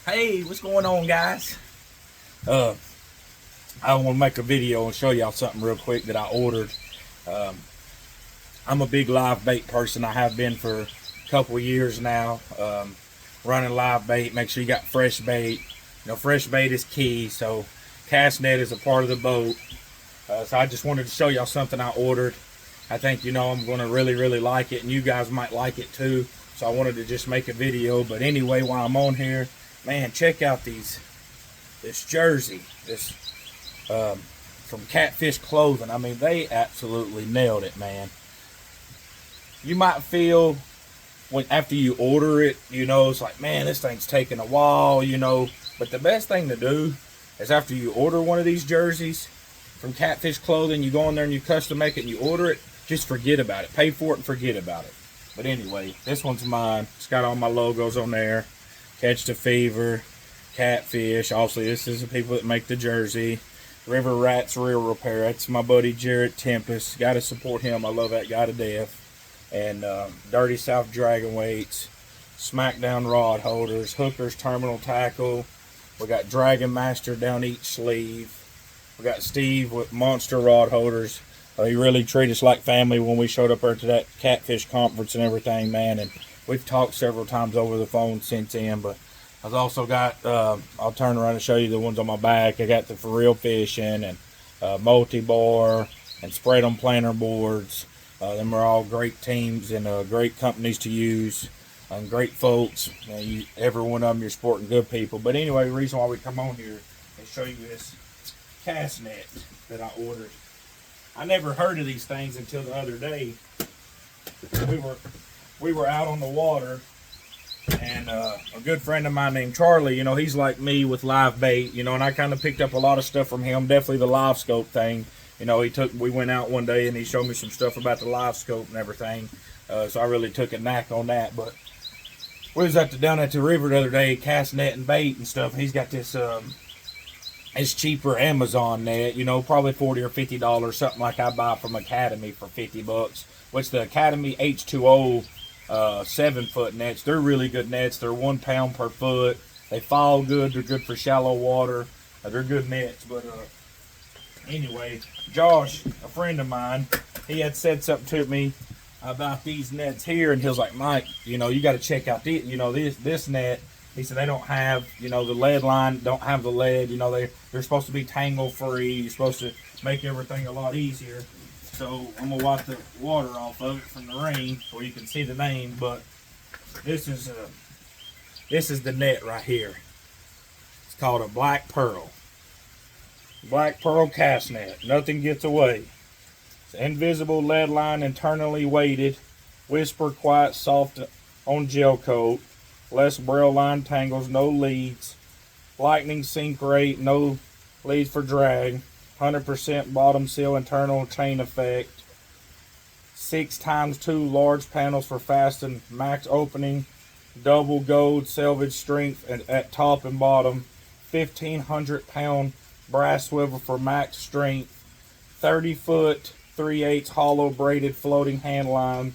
Hey, what's going on, guys? Uh, I want to make a video and show y'all something real quick that I ordered. Um, I'm a big live bait person. I have been for a couple of years now. Running live bait, make sure you got fresh bait. Fresh bait is key. So, cast net is a part of the boat. So I just wanted to show y'all something I ordered. I think I'm going to really like it, and you guys might like it too. So I wanted to just make a video. But anyway, while I'm on here, man, check out this jersey, from Katfish Clothing. I mean, they absolutely nailed it, man. You might feel after you order it, it's like, man, this thing's taking a while, But the best thing to do is after you order one of these jerseys from Katfish Clothing, you go in there and you custom make it and you order it, just forget about it. Pay for it and forget about it. But anyway, this one's mine. It's got all my logos on there. Catch the Fever, Katfish. Obviously, this is the people that make the jersey. River Rats Real Repair. That's my buddy Jared Tempest. Got to support him. I love that guy to death. And Dirty South Dragon Weights, Smackdown Rod Holders, Hookers Terminal Tackle. We got Dragon Master down each sleeve. We got Steve with Monster Rod Holders. He really treated us like family when we showed up there to that Catfish conference and everything, man. And we've talked several times over the phone since then. But I've also got, I'll turn around and show you the ones on my back. I got the For Real Fishing and Multi-Bar and Spread 'em Planter Boards. Them are all great teams and great companies to use. And great folks. Every one of them, you're sporting good people. But anyway, the reason why we come on here is show you this cast net that I ordered. I never heard of these things until the other day. We were out on the water, and a good friend of mine named Charlie, he's like me with live bait, and I kind of picked up a lot of stuff from him. Definitely the live scope thing. We went out one day and he showed me some stuff about the live scope and everything. So I really took a knack on that. But we was down at the river the other day, cast net and bait and stuff. And he's got this it's cheaper Amazon net, probably $40 or $50, something like I buy from Academy for $50. Which the Academy H2O 7-foot nets, they're really good nets. They're 1 pound per foot. They fall good. They're good for shallow water. They're good nets. But anyway, Josh, a friend of mine, he had said something to me about these nets here, and he was like, Mike, you got to check out this net. He said they don't have, the lead line, don't have the lead. They're supposed to be tangle free. You're supposed to make everything a lot easier. So I'm gonna wipe the water off of it from the rain so you can see the name. But this is the net right here. It's called a Black Pearl. Black Pearl cast net. Nothing gets away. It's invisible lead line, internally weighted. Whisper quiet, soft on gel coat. Less braille line tangles, no leads. Lightning sink rate, no leads for drag. 100% bottom seal internal chain effect. 6x2 large panels for fast and max opening. Double gold selvage strength at top and bottom. 1,500 pound brass swivel for max strength. 30-foot 3/8 hollow braided floating hand line.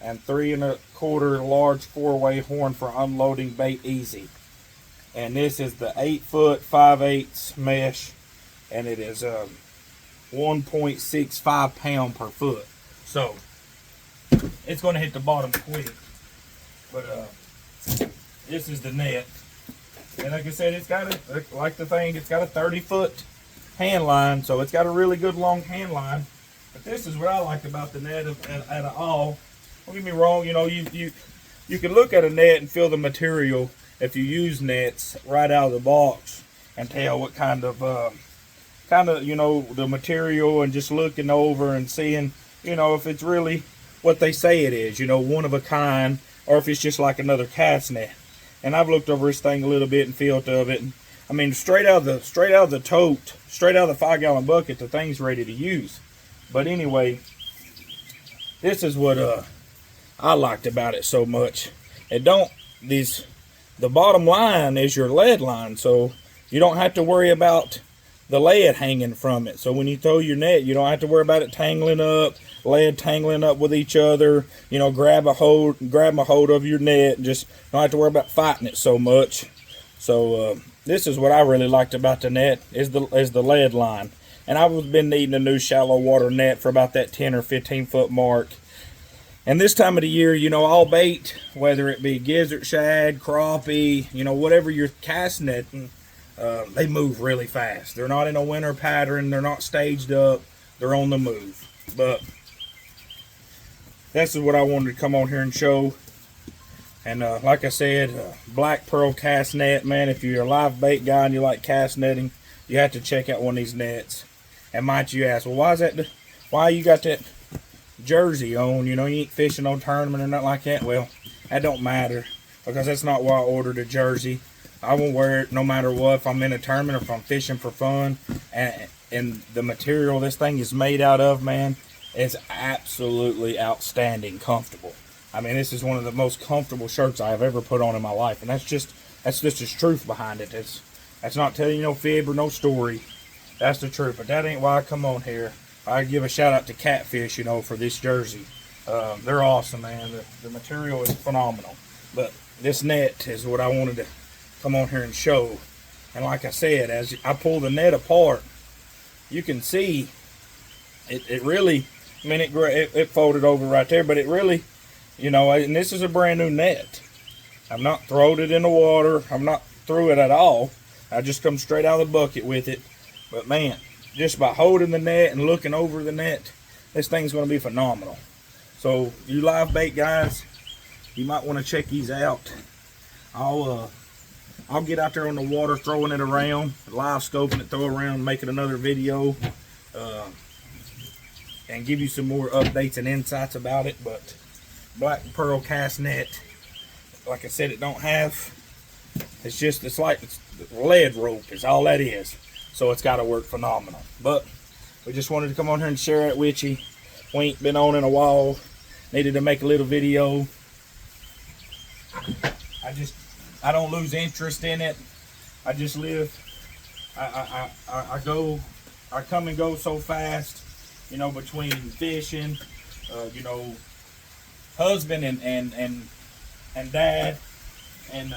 And 3 1/4 large 4-way horn for unloading bait easy. And this is the 8-foot 5/8 mesh, and it is 1.65 pound per foot. So it's going to hit the bottom quick. But this is the net, and like I said, it's got it's got a 30-foot hand line, so it's got a really good long hand line. But this is what I like about the net at all. Don't get me wrong, you can look at a net and feel the material if you use nets right out of the box and tell what kind of the material, and just looking over and seeing, if it's really what they say it is, one of a kind, or if it's just like another cast net. And I've looked over this thing a little bit and felt of it. And, I mean, straight out of the tote, straight out of the 5-gallon bucket, the thing's ready to use. But anyway, this is what I liked about it so much. The bottom line is your lead line, so you don't have to worry about the lead hanging from it. So when you throw your net, you don't have to worry about it tangling up, lead tangling up with each other. Grab a hold of your net, and just don't have to worry about fighting it so much. So this is what I really liked about the net is the lead line. And I've been needing a new shallow water net for about that 10 or 15 foot mark. And this time of the year, you know, all bait, whether it be gizzard shad, crappie, you know, whatever you're cast netting, they move really fast. They're not in a winter pattern. They're not staged up. They're on the move. But this is what I wanted to come on here and show. And like I said, black pearl cast net, man, if you're a live bait guy and you like cast netting, you have to check out one of these nets. And might you ask, well, why you got that jersey on? You know, you ain't fishing no tournament or nothing like that. Well, that don't matter, because that's not why I ordered a jersey. I won't wear it no matter what, if I'm in a tournament or if I'm fishing for fun. And the material this thing is made out of, man, is absolutely outstanding comfortable. I mean, this is one of the most comfortable shirts I have ever put on in my life, and that's just the truth behind it. That's not telling you no fib or no story. That's the truth. But that ain't why I come on here. I give a shout out to Katfish, you know, for this jersey. They're awesome, man. The material is phenomenal. But this net is what I wanted to come on here and show. And like I said, as I pull the net apart, you can see it really, I mean, it folded over right there, but it really, you know, and this is a brand new net. I'm not throwed it in the water. I'm not through it at all. I just come straight out of the bucket with it. But man, just by holding the net and looking over the net, this thing's going to be phenomenal. So you live bait guys, you might want to check these out. I'll get out there on the water throwing it around, live scoping it, throw it around, making another video, and give you some more updates and insights about it. But black pearl cast net, like I said, it don't have, it's like lead rope is all that is. So it's got to work phenomenal. But we just wanted to come on here and share it with you. We ain't been on in a while. Needed to make a little video. I don't lose interest in it. I just live. I come and go so fast, you know, between fishing, you know, husband and dad, and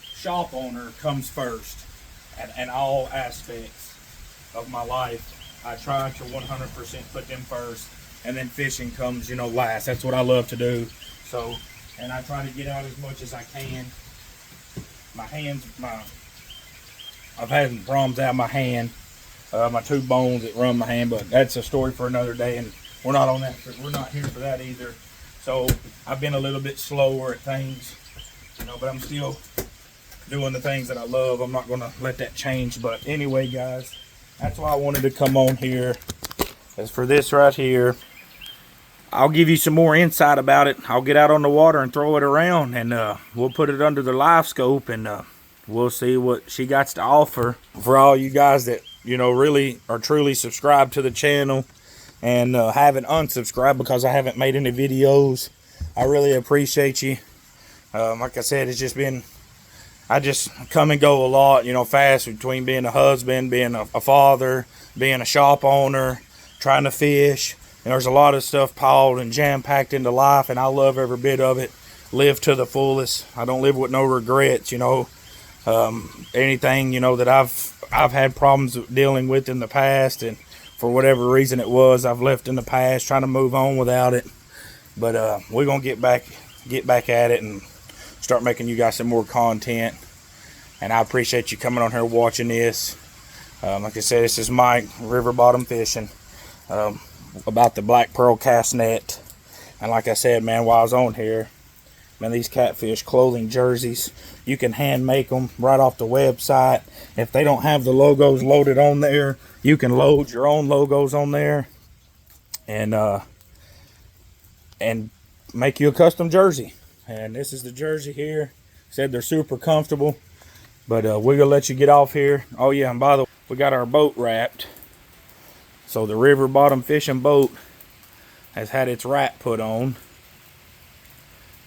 shop owner comes first. And all aspects of my life, I try to 100% put them first, and then fishing comes, you know, last. That's what I love to do. So, and I try to get out as much as I can. My hands, I've had problems out of my hand, my two bones that run my hand, but that's a story for another day, and we're not on that. We're not here for that either. So I've been a little bit slower at things, you know, but I'm still doing the things that I love. I'm not going to let that change. But anyway, guys, that's why I wanted to come on here. As for this right here, I'll give you some more insight about it. I'll get out on the water and throw it around, and we'll put it under the live scope, and we'll see what she got to offer. For all you guys that, you know, really are truly subscribed to the channel and haven't unsubscribed because I haven't made any videos, I really appreciate you. Like I said, it's just been, I just come and go a lot, you know, fast between being a husband, being a father, being a shop owner, trying to fish. And there's a lot of stuff piled and jam-packed into life, and I love every bit of it. Live to the fullest. I don't live with no regrets, you know. Anything, you know, that I've had problems dealing with in the past, and for whatever reason it was, I've left in the past, trying to move on without it. But we're gonna get back at it and start making you guys some more content. And I appreciate you coming on here watching this. Like I said, this is Mike, River Bottom Fishing, about the black pearl cast net. And like I said, man, while I was on here, man, these Katfish clothing jerseys, you can hand make them right off the website. If they don't have the logos loaded on there, you can load your own logos on there and make you a custom jersey. And this is the jersey here. Said they're super comfortable. But we're gonna let you get off here. Oh yeah, and by the way, we got our boat wrapped. So the River Bottom Fishing boat has had its wrap put on.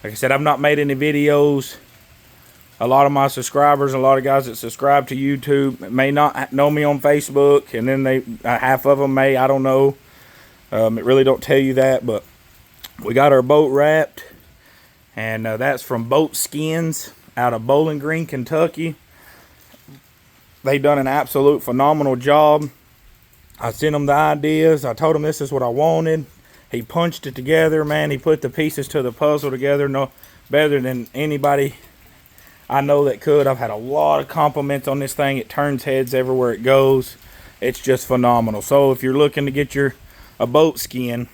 Like I said, I've not made any videos. A lot of my subscribers, a lot of guys that subscribe to YouTube may not know me on Facebook, and then half of them may, I don't know. It really don't tell you that, but we got our boat wrapped, and that's from Boat Skinz. out of Bowling Green, Kentucky. They done an absolute phenomenal job. I sent him the ideas. I told him this is what I wanted. He punched it together, man. He put the pieces to the puzzle together no better than anybody I know that could. I've had a lot of compliments on this thing. It turns heads everywhere it goes. It's just phenomenal. So if you're looking to get a boat skin,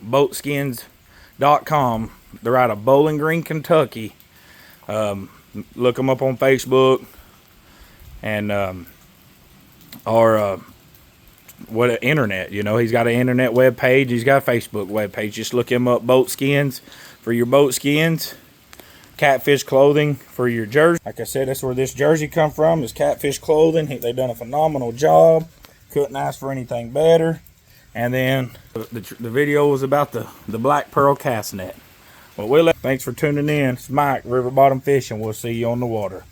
boatskins.com. They're out of Bowling Green, Kentucky. Look them up on Facebook and internet. You know, he's got an internet web page. He's got a Facebook web page. Just look him up. Boat Skins for your boat skins. Katfish clothing for your jersey. Like I said, that's where this jersey come from. Is Katfish clothing. They done a phenomenal job. Couldn't ask for anything better. And then the video was about the black pearl cast net. Well, thanks for tuning in. It's Mike, River Bottom Fishing. We'll see you on the water.